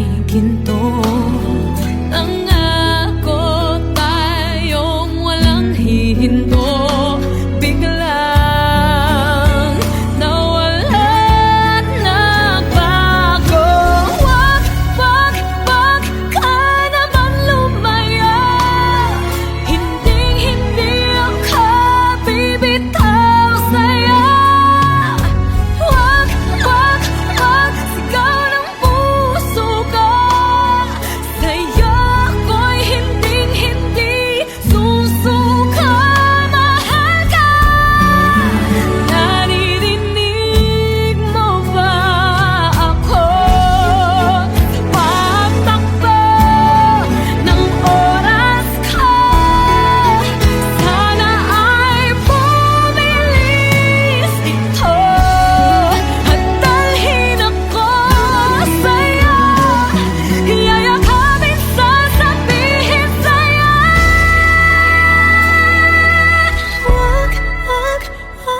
may ginto. Nangako tayong walang hihinto. Biglang nawala at nagbago. Wag ka naman lumaya. Hindi ako bibitaw sa'yo. Wag sigaw ng puso ko. Sa'yo ako'y hindi susuka. Mahal ka. Naririnig mo ba ako? Pagtakbo ng oras ko, sana ay bumilis ito at dalhin ako sa'yo. Yayakapin, sasabihin sa'yo. Wag ka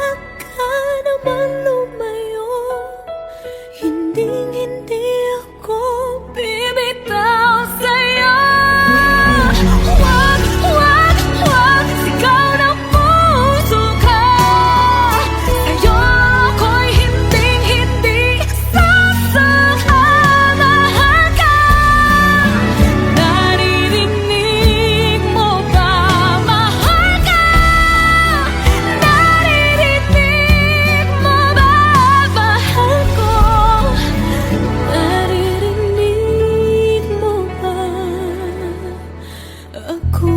naman lumayo. Hindi ako bibitaw sa'yo. Wag sigaw ng puso ko. Sa'yo ako'y hindi sasuka. Mahal ka. Naririnig mo ba? Mahal ka. Naririnig mo ba? Mahal ko. Naririnig mo ba ako?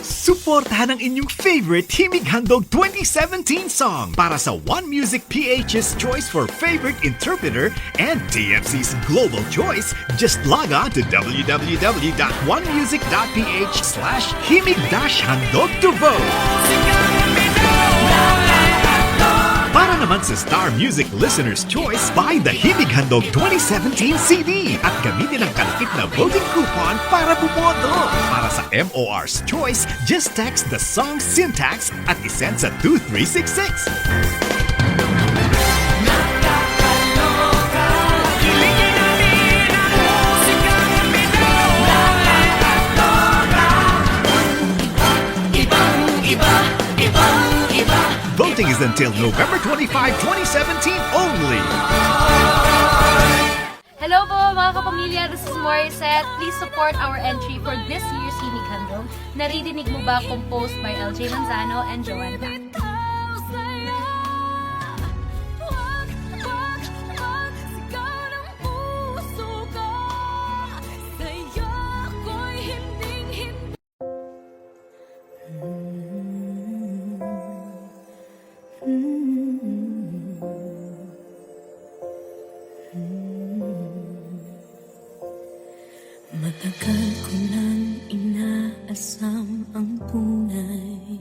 Suportahan ang inyong favorite Himig Handog 2017 song para sa One Music PH's choice for favorite interpreter and TFC's global choice. Just log on to www.onemusic.ph/himig-handog to vote. Para naman sa Star Music Listener's Choice, buy the Himig Handog 2017 CD at gamitin ang kalakip na voting coupon para bumoto. Para sa MOR's Choice, just text the song syntax at isend sa 2366. Voting is until November 25, 2017 only. Hello po mga kapamilya, this is Morissette. Please support our entry for this year's Himig Handog. Naririnig mo ba? Composed by LJ Manzano and Joanne Tac. Matagal ko nang inaasam ang tunay.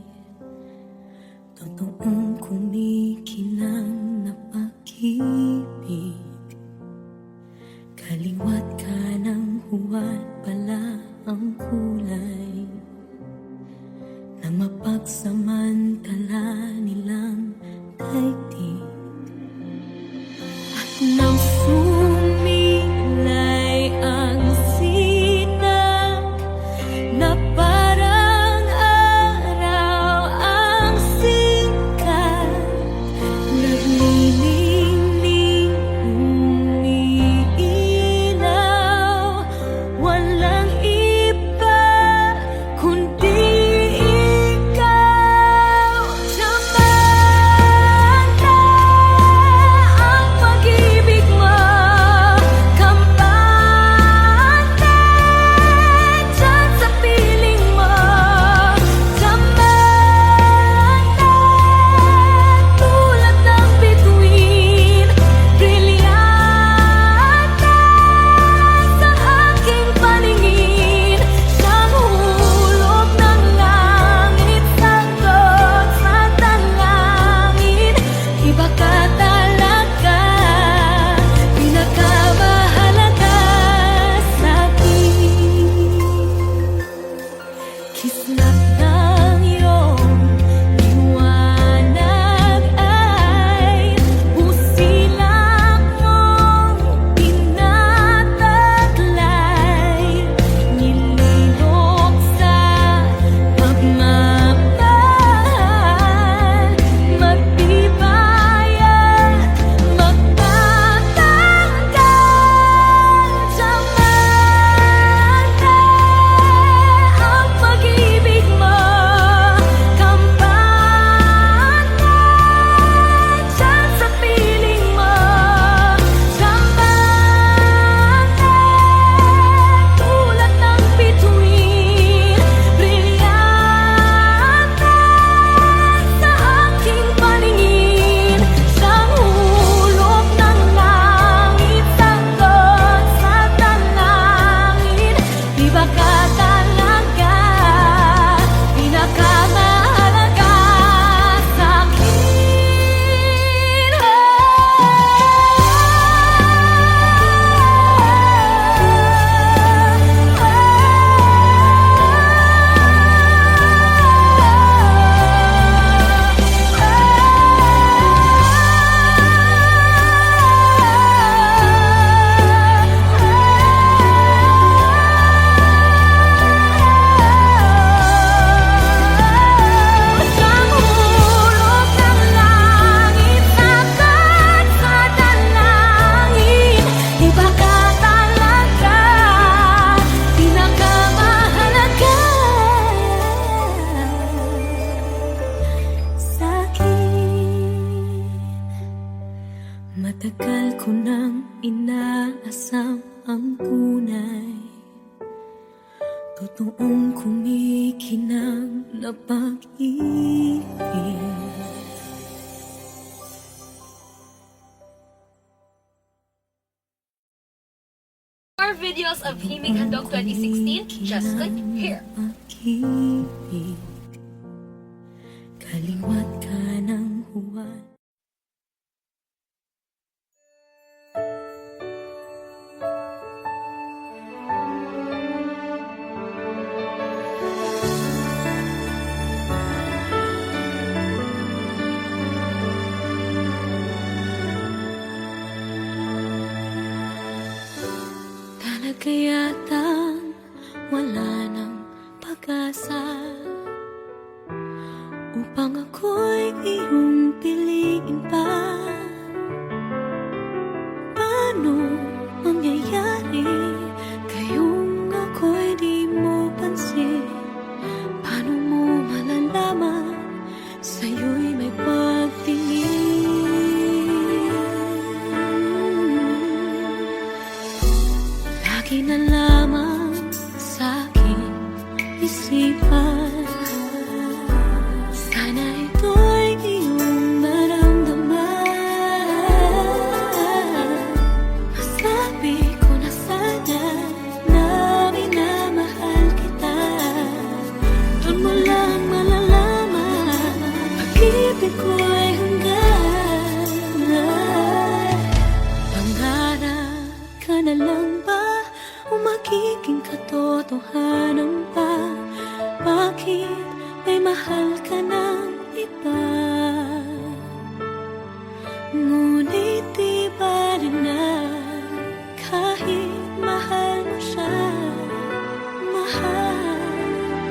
Totoong kumikinang na pag-ibig. Kaliwat ka ng huwad pala ang kulay na mapagsamantala nilang daigdig. At nang sumilay ang sinag na parang araw ang sikat, naglilingling umiilaw, walang iba kundi ikaw. Kislap ng iyong liwanag ay busilak mong tinataglay, nililok sa pagmamahal, matibay at magtatanggal. Diamante ang pag-ibig mo, kampante dyan sa piling mo. Diamante tulad ng bituin, brilyante sa aking paningin. Siyang hulog ng langit, sagot sa dalangin. Di ba ka talaga pinakamahalaga sa'kin? Siyang hulog ng langit, sagot sa dalangin. Di ba ka talaga pinakamahalaga sa'kin? Matagal ko nang inaasam ang tunay, totoong kumikinang na pag-ibig. More videos of Himig Handog 2016, just click here. Pag-ibig, kaliwat ka ng huwad. Talaga yatang wala nang pag-asa upang ako'y iyong piliin pa. Paano mangyayari kayong ako'y di mo pansin? Paano mo malalaman sa'yo'y may pagtingin? Lagi na lamang sa'kin isipan, sana ito'y iyong maramdaman. Masabi ko na sana na minamahal kita. Doon mo lang malalaman pag-ibig ko'y hanggan. Pangarap ka na lang ba o magiging katotohanan pa? Bakit may mahal ka ng iba? Ngunit di ba rin na kahit mahal mo siya, mahal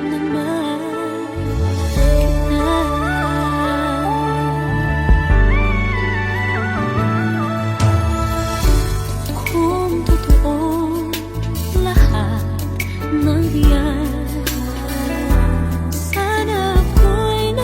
naman kita. Kung totoo lahat ng yan, sana ako'y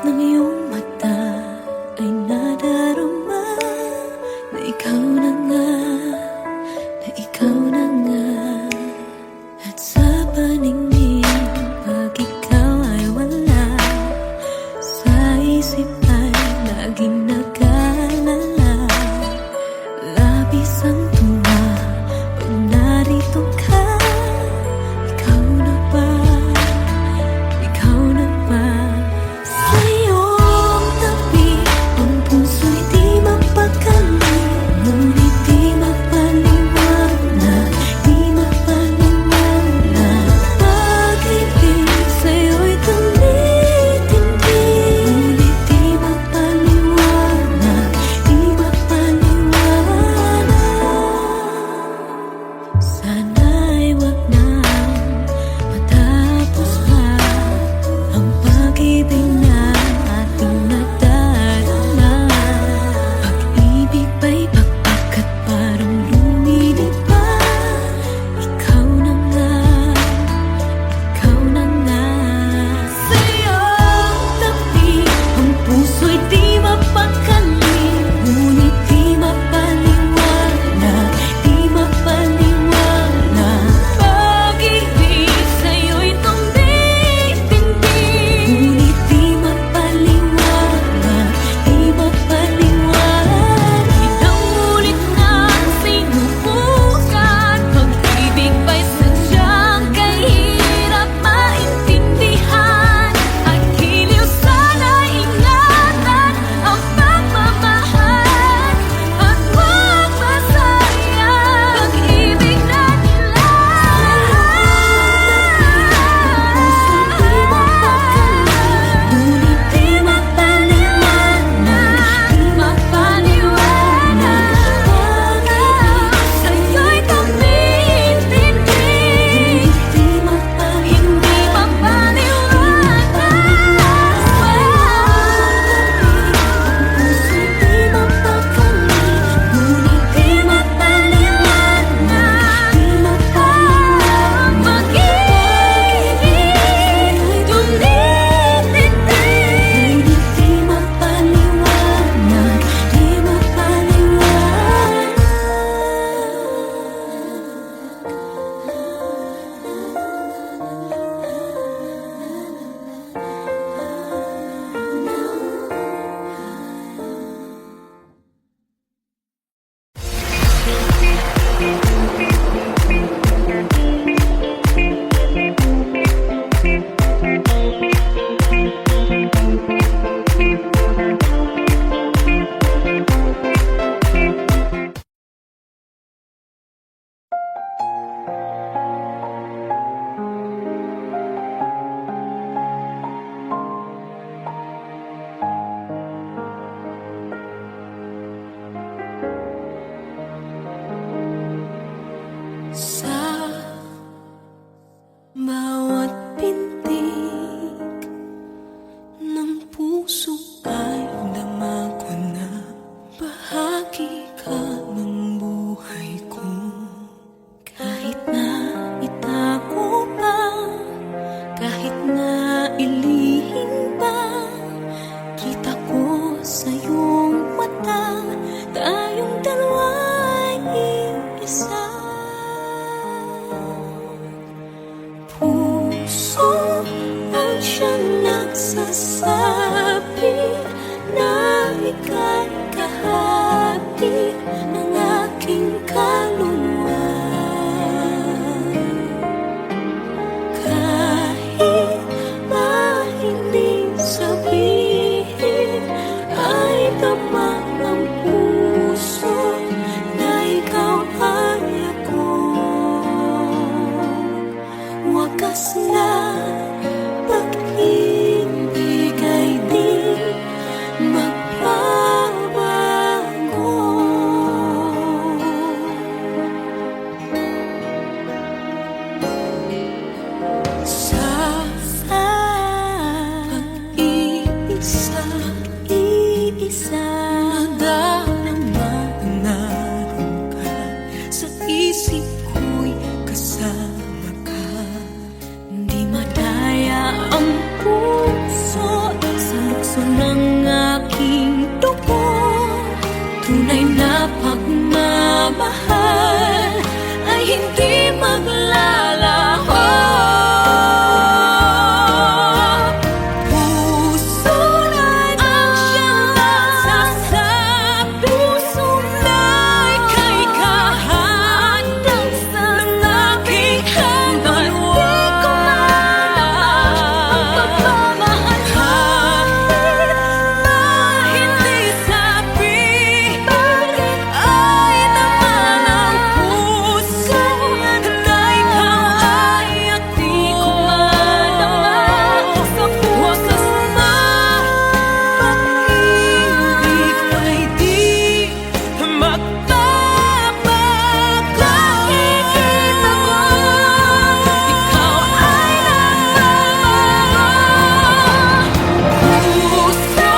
ng iyong mata ay nadarama na ikaw na nga, na ikaw na nga. At sa paningin, pag ikaw ay wala, sa isip ay laging nag-aalala. Labis ang tuwa pag narito ka. Ikaw na ba? Ikaw na ba? Sa iyong tabi, ang puso'y di mapakali, ngunit di mapaliwanag, di mapaliwanag. Pag-ibig sa'yo'y tumitindi, ngunit di mapaliwanag, di mapaliwanag. Sana'y wag na matapos pa ang pag-ibig na ating nadarama. Pag-ibig ba'y bakbak at parang lumilip pa? Ikaw na nga, ikaw na nga. Sa iyong tabi, ang puso'y di mapakali, ngunit di mapaliwanag, di mapaliwanag. Pag-ibig sa'yo'y tumitindi, ngunit di mapaliwanag, di mapaliwanag. Ilang ulit nang sinubukan, pag-ibig ba'y sadyang kahirap maintindihan? At giliw sana'y ingatan ang pagmamahal, at huwag masayang pag-ibig na nila. Ngunit di mapaliwanag, di mapaliwanag. Pag-ibig sa'yo'y tumitindi, hindi mapaliwanag. Puso'y di mapakali, ngunit di mapaliwanag, di mapaliwanag. Pag-ibig tumitindi, ngunit di mapaliwanag, di Sa bawat pintig ng puso ay dama ko na bahagi ka ng buhay ko. Kahit na itago pa, kahit na ilihim pa, kita ko sa iyong mata, tayong dalawa'y iisa. Puso ang siyang nagsasabi na ika'y kahati ng aking kaluluwa. Kahit na hindi sabihin, ay tama ng puso na ikaw ay ako. Wagas na pag-ibig ay di magbabago. Sa pag-ibig sa iisa, nadarama na naroon ka sa isip ko'y kasama ka. Di madaya ang puso sa puso ng aking dugo. Tunay na pagmamahal ay hindi maglalaho. Puso na ang siyang nagsasabi, puso na'y kay kahandang sa aking hanggan. Di ko man ang pagmamahal kahit na hindi sabi, ay naman ang puso na ikaw ay at di ko madama. Sa wakas na pag-ibig ay di magbabago. Nakikita ko ikaw ay nagbabago. Puso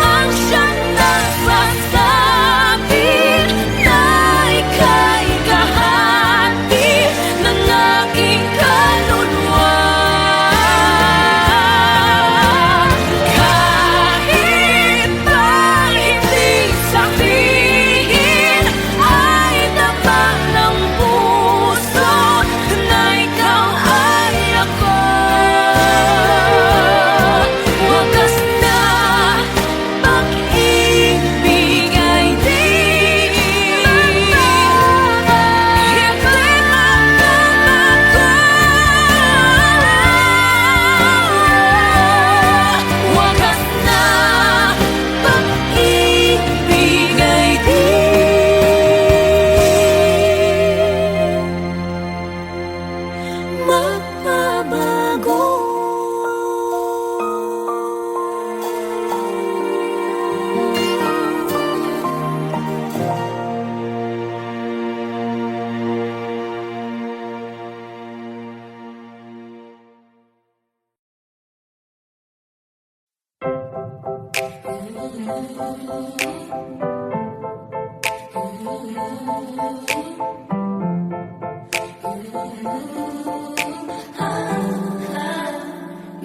ang siyang nagsasabi na ika'y kahati ng aking kaluluwa. Kahit pa hindi sabihin, ay dapat ng puso na ikaw ay ako. Wagas na pag-ibig ay di magbabago. Wagas na pag-ibig ay di magbabago.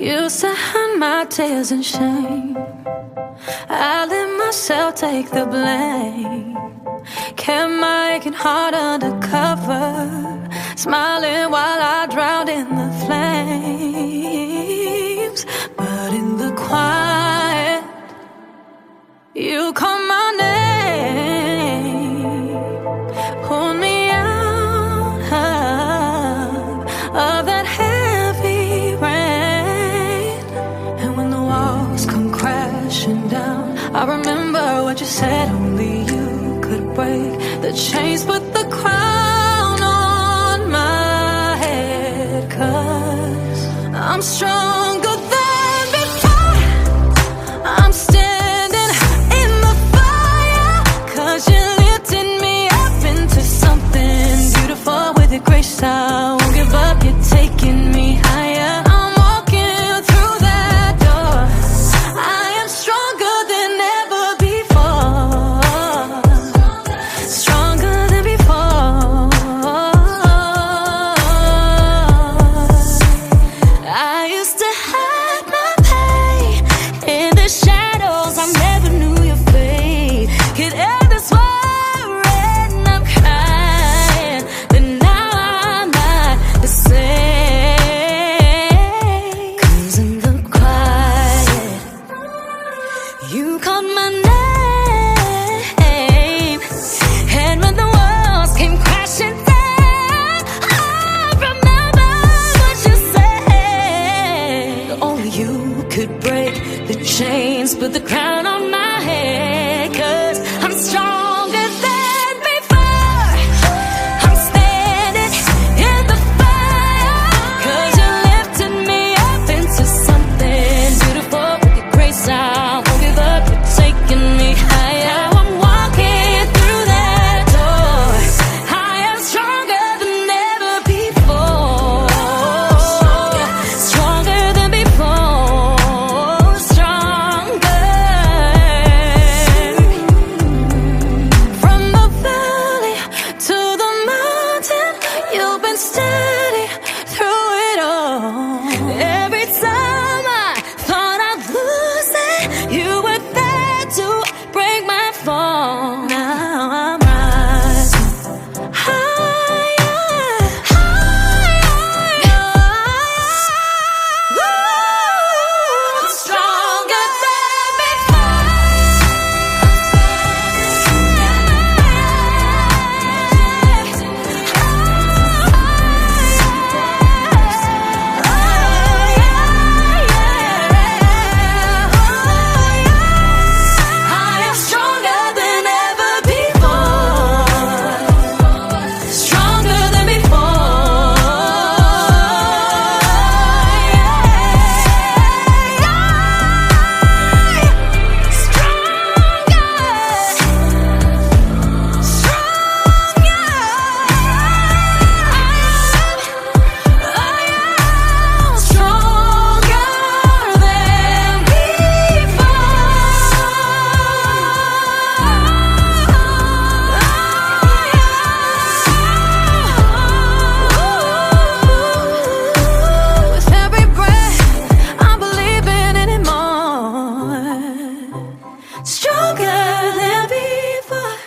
Used to hide my tears and shame. I let myself take the blame. Kept my aching heart undercover, smiling while I drowned in the flames. But in the quiet, you called my name, pulled me out of that heavy rain. And when the walls come crashing down, I remember what you said, only you could break the chains, put the crown on my head. 'Cause I'm stronger than before. I'm standing in the fire, 'cause you lifted me up into something beautiful. With your grace I won't give up, you're taking me higher. I'm walking through that door, I am stronger than ever before. Stronger than before. I used to hide my pain in the shadows, I never knew your fate. Could end this war and I'm crying, but now I'm not the same. 'Cause in the quiet, you called my name, and when the walls came crashing down, I remember what you said. Only you could break the chains, put the crown on my head. 'Cause I'm stronger than before. I'm standing in the fire, 'cause you lifted me up into something beautiful. With your grace I won't give up, you're taking me higher. Now I'm walking through that door, I am stronger than ever before. Stronger than before. Stronger. stronger than before.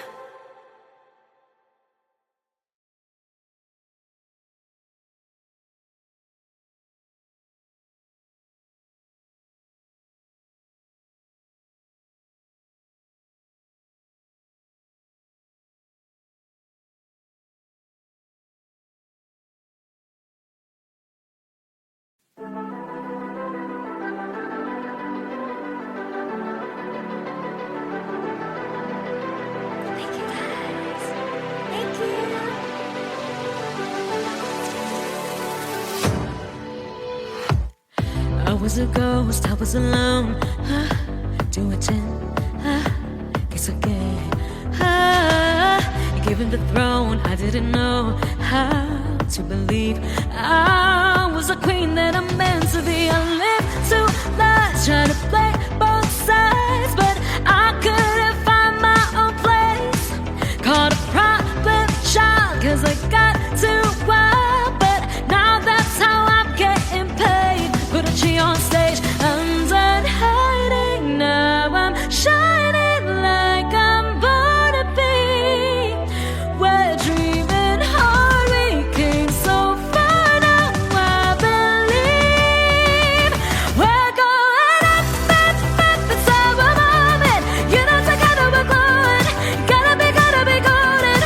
Thank you guys. Thank you. I was a ghost, I was alone. Do it in, guess again. Given the throne, I didn't know how to believe I was a queen that I'm meant to be. I lived two lives, trying to play both sides, but I couldn't find my own place. Caught a problem child, cause I got too wild, but now that's how I'm getting paid. Put a G on stage, I'm done hiding, now I'm shining like I'm born to be. We're dreaming hard, we came so far, now I believe we're going up, it's our moment. You know, so gotta be glowing, gotta be golden.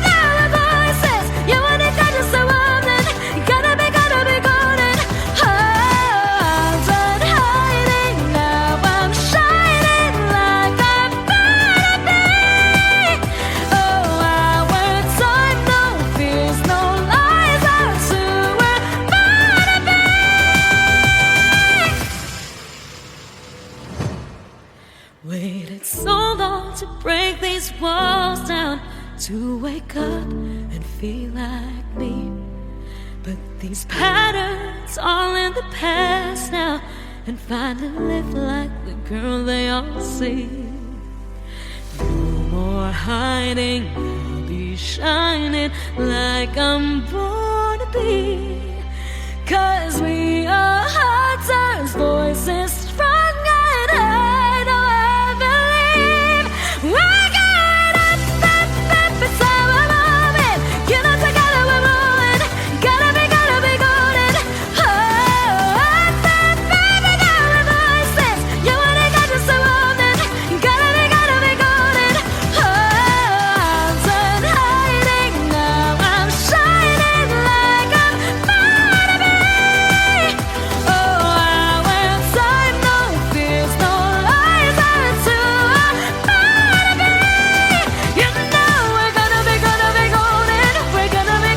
The voices, you wanna got just a woman, gotta be golden. I'm done hiding, now I'm shining like I'm born to be. Oh, our time, no fears, no lies, that's who we're born to be. Waited so long to break these walls down, to wake up and feel like me. But these patterns all in the past now, and finally live like the girl they all see. No more hiding, I'll be shining like I'm born to be. Cause we are hunters, voices strong and high. Now I believe we're going up, it's our moment. You know, together we're rolling, gotta be golden. The voices, you wanna got just a woman, gotta be golden. I'm done hiding, now I'm shining like I'm born to be. Oh, our time, no fears, no lies, that's who I'm born to be. You know we're gonna be golden. We're gonna be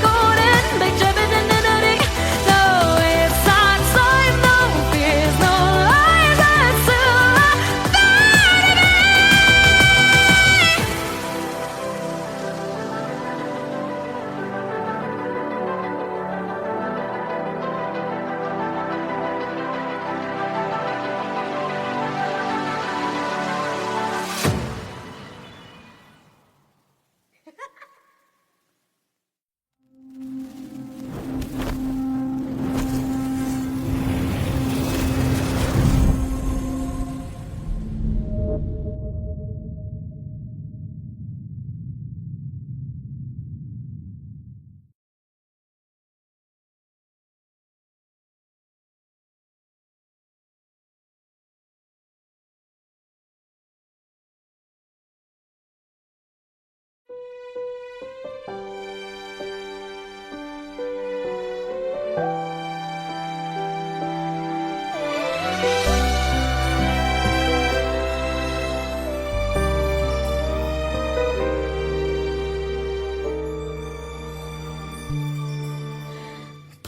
golden. Big jumping in the nutty. No, it's our time, no fears, no lies, that's who I'm born to be.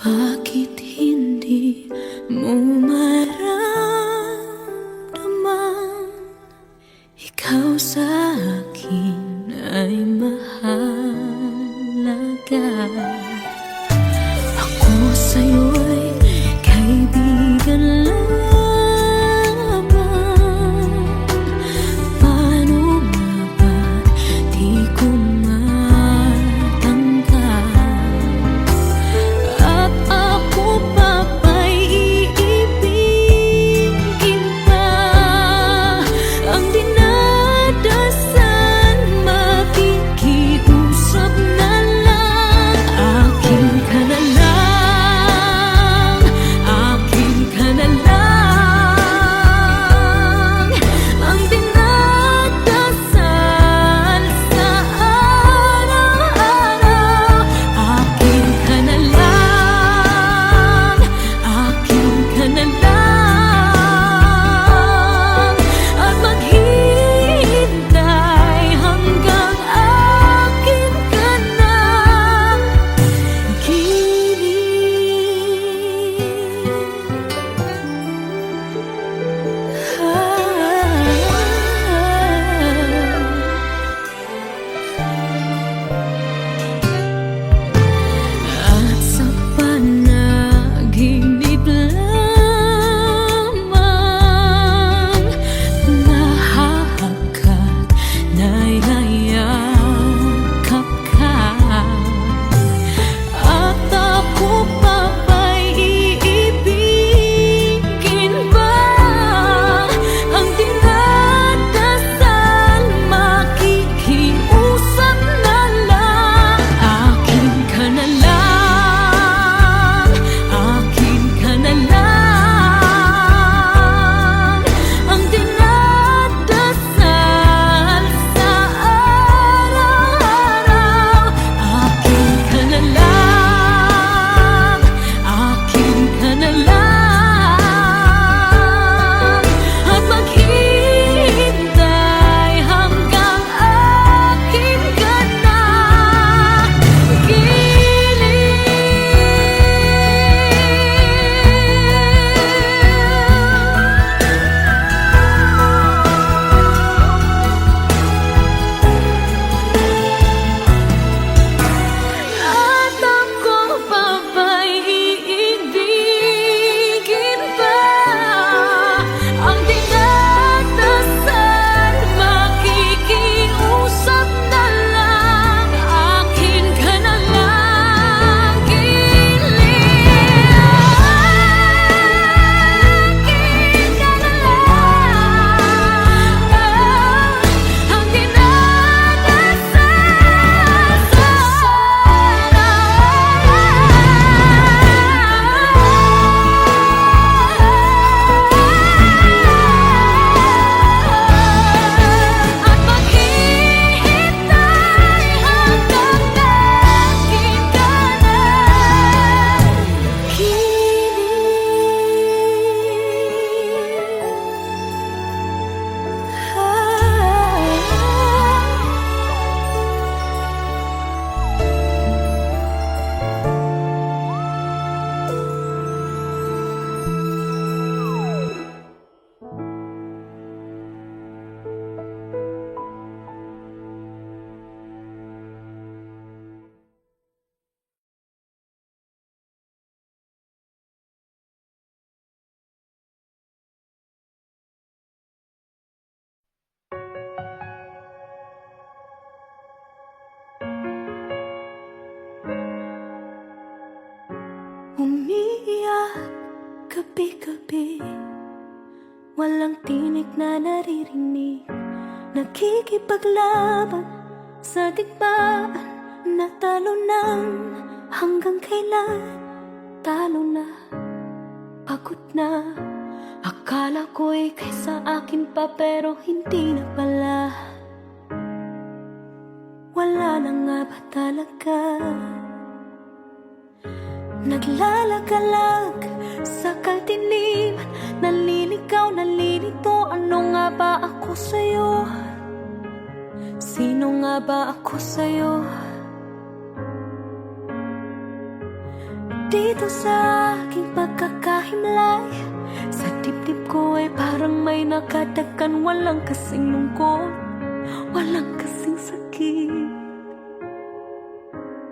Bakit hindi mo maramdaman? Ikaw sa akin ay mahalaga. Ako sa'yo'y kaibigan lamang. Paano nga ba't di ko matanggap? At ako pa ba'y gabi-gabi, walang tinig na naririnig, nakikipaglaban sa digmaan. Natalo na, hanggang kailan? Talo na, pagod na. Akala ko'y kaysa akin pa, pero hindi na pala. Wala na nga ba talaga? Naglalagalag sa kadiliman, naliligaw, nalilito. Ano nga ba ako sa'yo? Sino nga ba ako sa'yo? Dito sa aking pagkakahimlay, sa dibdib ko ay parang may nakadakan. Walang kasing lungkot, walang kasing sakit.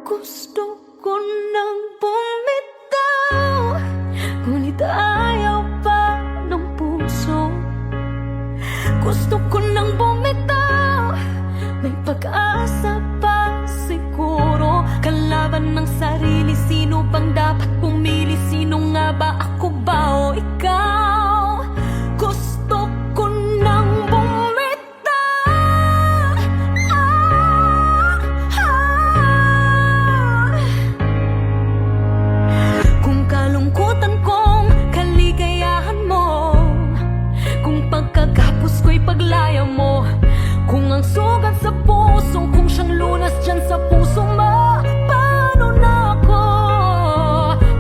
Gusto ko nang bumitaw, ngunit ayaw pa ng puso. Gusto ko nang bumitaw, may pag-asa pa siguro. Kalaban ng sarili, sino bang dapat pumili? Sino nga ba, ako ba o ikaw? Gusto ko nang bumitaw. Kung kalungkutan kong kaligayahan mo, kung pagkagapos ko'y paglaya mo, kung ang sugat sa puso, kung siyang lunas dyan sa puso mo, paano na ako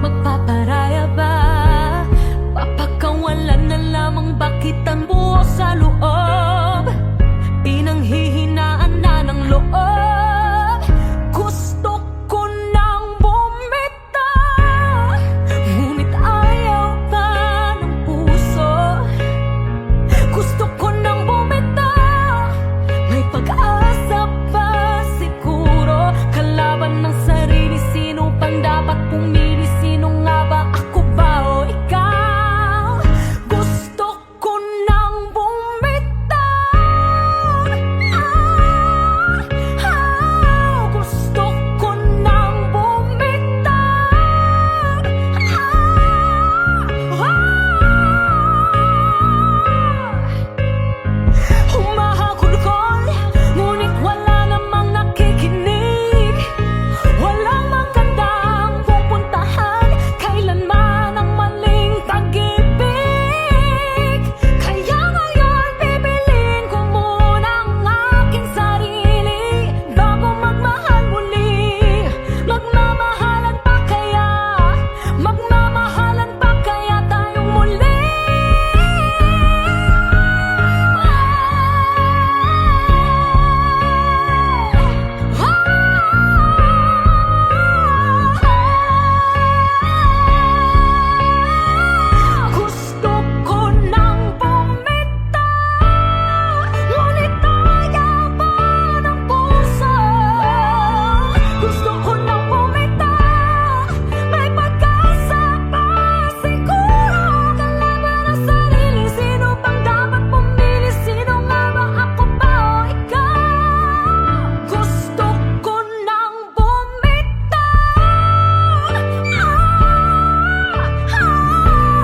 magpaparaya ba? Papakawalan na lamang, bakit ang buo sa loob? Pinanghihinaan na ng loob. Gusto ko nang bumitaw, ngunit ayaw pa ng puso. Gusto ko nang bumitaw, may pag-asa pa siguro. Kalaban ng sarili, sino pang dapat pumili? Sino nga ba, ako ba o ikaw? Gusto ko nang bumitaw. Gusto ko nang bumitaw. Humahagulgol, ngunit wala namang nakikinig. Walang magandang pupuntahan, kailanman ang maling pag-ibig. Kaya ngayon bibilin ko muna ang aking sarili bago magmahal muli. Magmamahalan pa kaya? Magmamahalan pa kaya tayong muli? Gusto ko nang bumitaw, ngunit ayaw pa ng puso. Gusto ko nang bumitaw, may pag-asa pa siguro. Kalaban ng sarili, sino bang dapat pumili? Sino nga ba, ako ba o ikaw? Gusto ko nang bumitaw.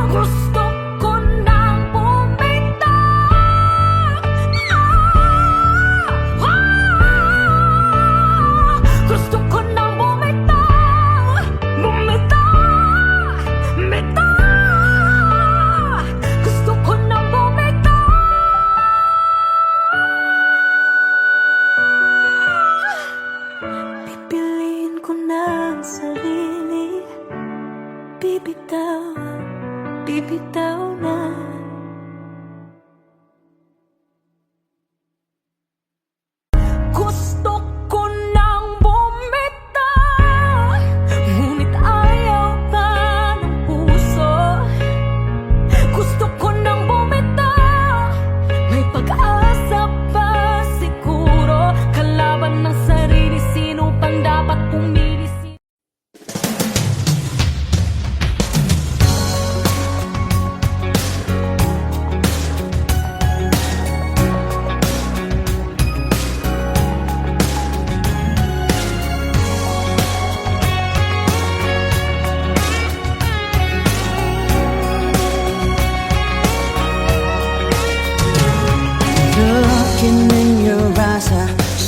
Gusto ko nang bumitaw. Gusto ko nang bumitaw. Bumitaw. Bitaw. Gusto ko nang bumitaw. Pipiliin ko na ang sarili. Bibitaw, bibitaw na. Gusto ko nang bumitaw, ngunit ayaw pa ng puso. Gusto ko nang bumitaw, may pag-asa pa siguro. Kalaban ng sarili, sino pang dapat pumili?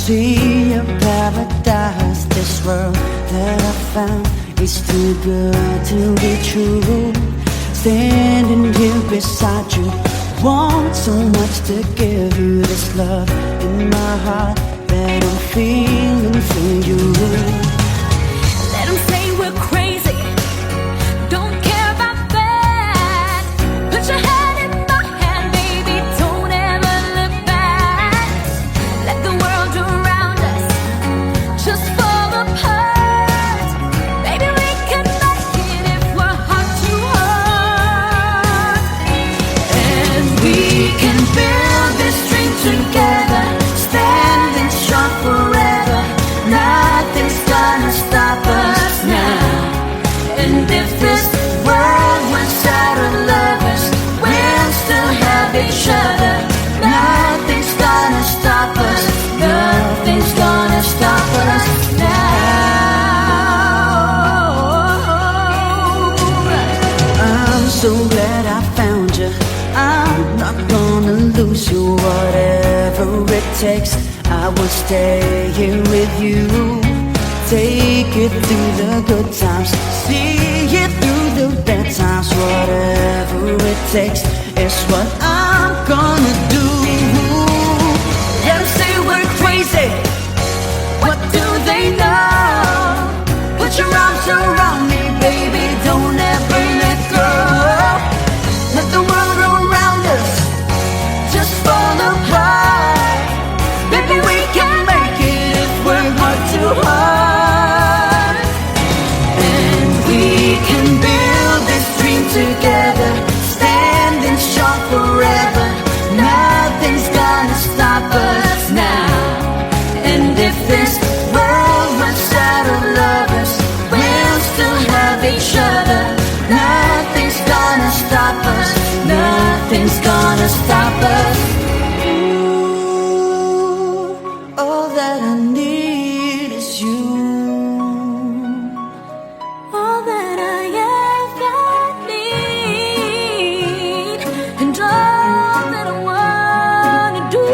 see a paradise. This world that I found is too good to be true. Standing here beside you, want so much to give you this love in my heart that I'm feeling for you. Let 'em say we're crazy, don't care about that. Put your hand in my hand, baby, don't ever look back. Let the world around us just fall apart. Baby, we can make it if we're heart to heart. And we can build this dream together, standing strong forever. Nothing's gonna stop us now. And if this world was out of lovers, we'll still have each other. Nothing's gonna stop us. Nothing's gonna stop us now. I'm so glad I found you. I'm not gonna lose you. Whatever it takes, I will stay here with you. Take it through the good times, see it through the bad times. Whatever it takes is what I'm gonna do. Let 'em say we're crazy, what do they know? Put your arms around me, baby, don't ever let go. Let the world around us just fall apart. Baby, we can make it if we're heart to heart. And we can build this dream together, standing strong forever. Nothing's gonna stop us now. And if this world runs out of lovers, we'll still have each other. Nothing's gonna stop us. Nothing's gonna stop us. All that I need is you. All that I ever need, and all that I wanna do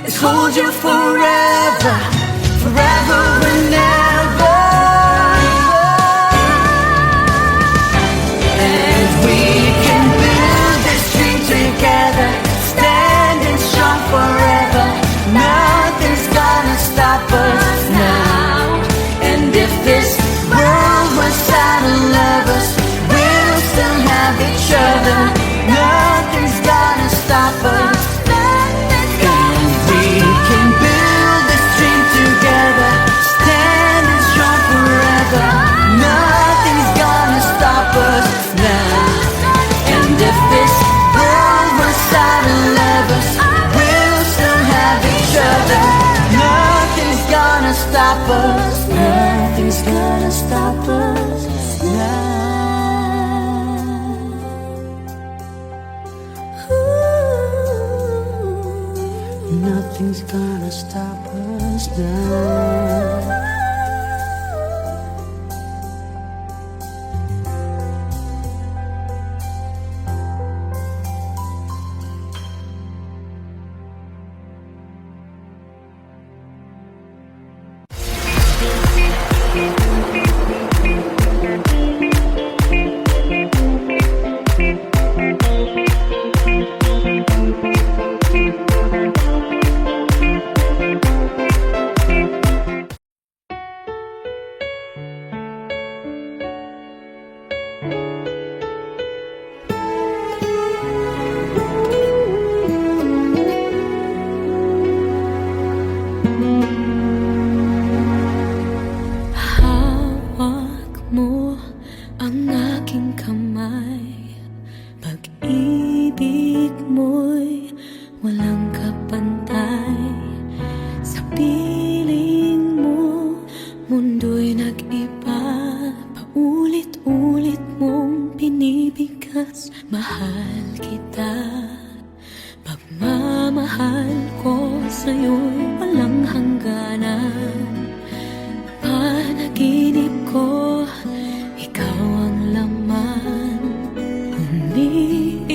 is hold you forever, forever and ever. And we can build this dream together, standing strong forever. Nothing's gonna stop us now. And if this world was out of lovers, we'll still have each other. Nothing's gonna stop us. And we can build this dream together, standing strong forever. Nothing's gonna stop us now. And if this world was out of lovers, we'll still have each other. Nothing's gonna stop us. Nothing's gonna stop us now. Ooh. Nothing's gonna stop us now.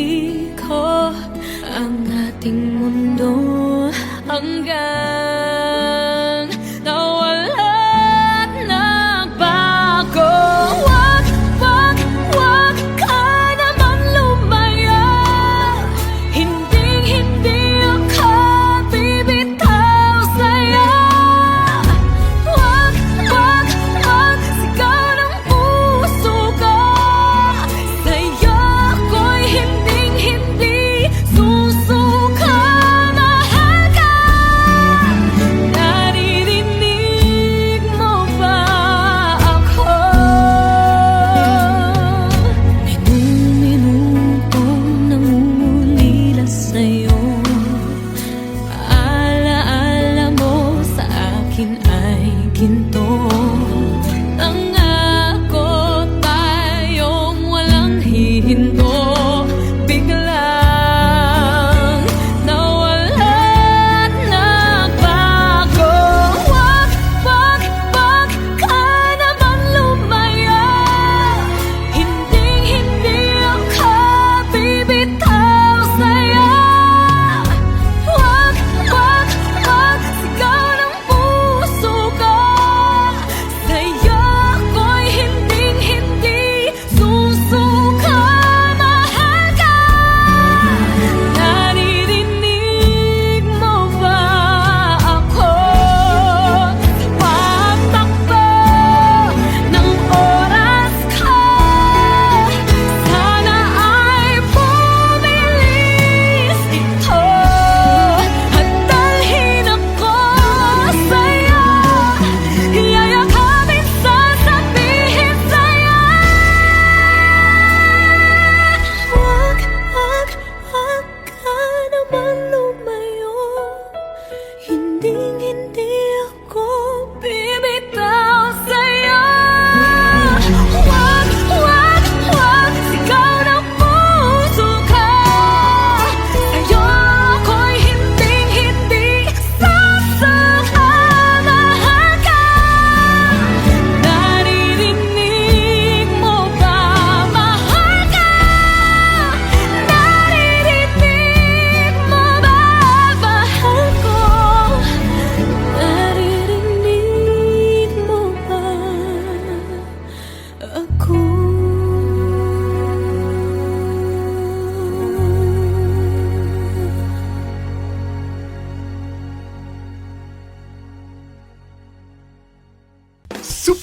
Umiikot ang ating mundo, ang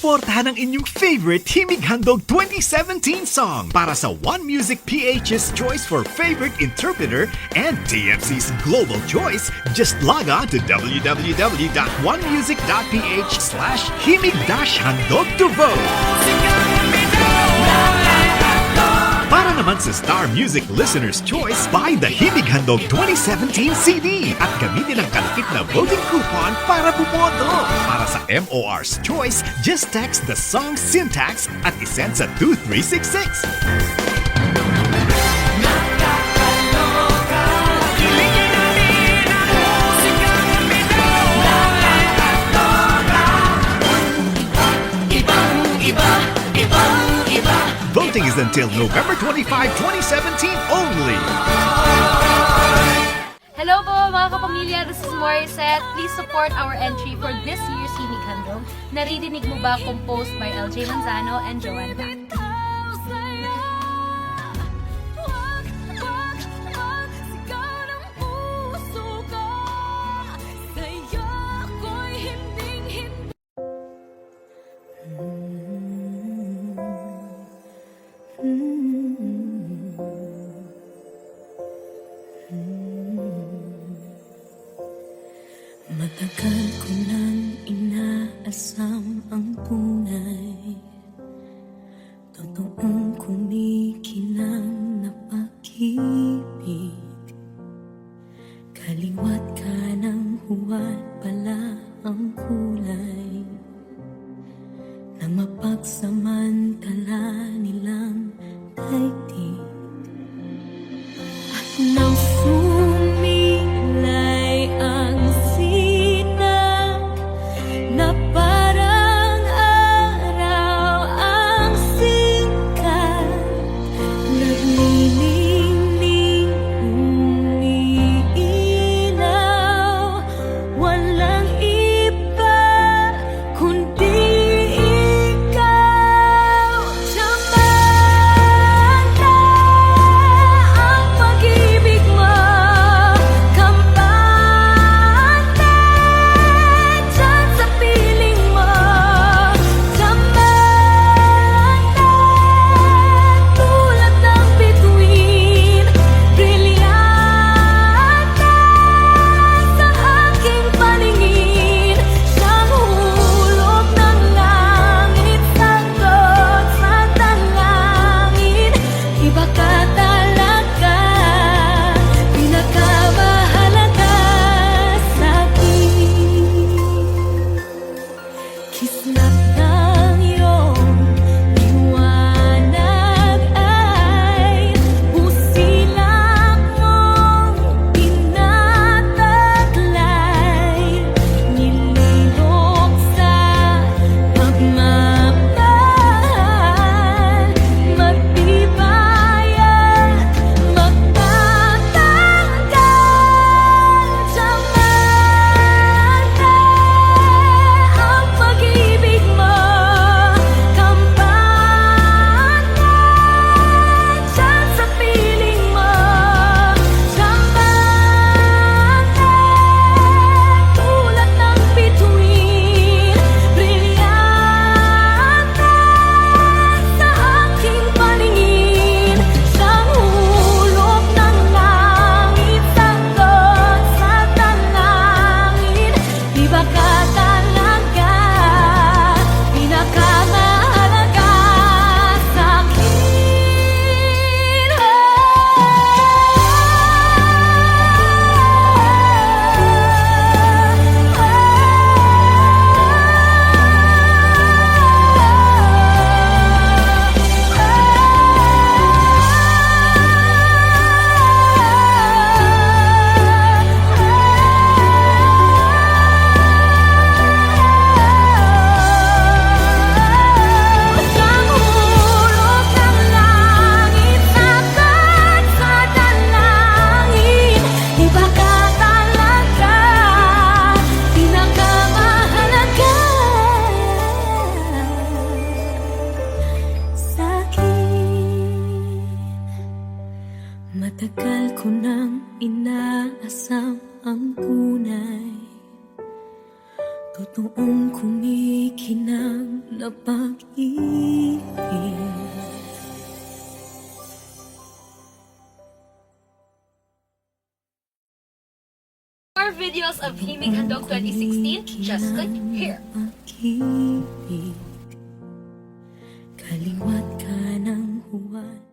Suportahan ang inyong favorite Himig Handog 2017 song para sa One Music PH's choice for favorite interpreter and TFC's global choice. Just log on to www.onemusic.ph/himig-handog to vote. Para naman sa Star Music Listener's Choice, buy the Himig Handog 2017 CD at gamitin ang kalakip na voting coupon para bumoto. Para sa MOR's Choice, just text the song syntax at isend sa 2366. Voting is until November 25, 2017 only. Hello po mga kapamilya, this is Morissette. Please support our entry for this year's Himig Handog. Naririnig mo ba composed by LJ Manzano and Joanne Tato. Matagal ko nang inaasam ang tunay, totoong kumikinang na pag-ibig. Kaliwat kanang huwad pala ang kulay na mapagsamantala nilang daigdig. At nang sumilay ang sinag na parang araw ang sikat, naglilingling umiilaw, walang iba kundi ikaw. Tsamanta ang pag-ibig mo, kampante dyan sa piling mo. Tsamanta tulad ng bituin, brilyante sa aking paningin. Siyang hulog ng langit, sagot sa dalangin. Iba ka talaga, pinakamahalaga sa'kin. Kislap ng iyong liwanag ay busilak mong tinataglay, nilihok sa pagmamahal, matibay at magtatanggal. Tsamanta ang pag-ibig mo, kampante dyan sa piling mo. Tsamanta tulad ng bituin, brilyante sa aking paningin. Siyang hulog ng langit, sagot sa dalangin. Iba ka talaga, pinakamahalaga sa'kin. Siyang hulog ng langit, sagot sa dalangin. Iba ka talaga, pinakamahalaga sa'kin. Matagal ko nang inaasam ang tunay, Totoong kumikinang na pag-ibig. More videos of Himig Handog 2016, just click here. Pag-ibig, kaliwat ka ng huwad.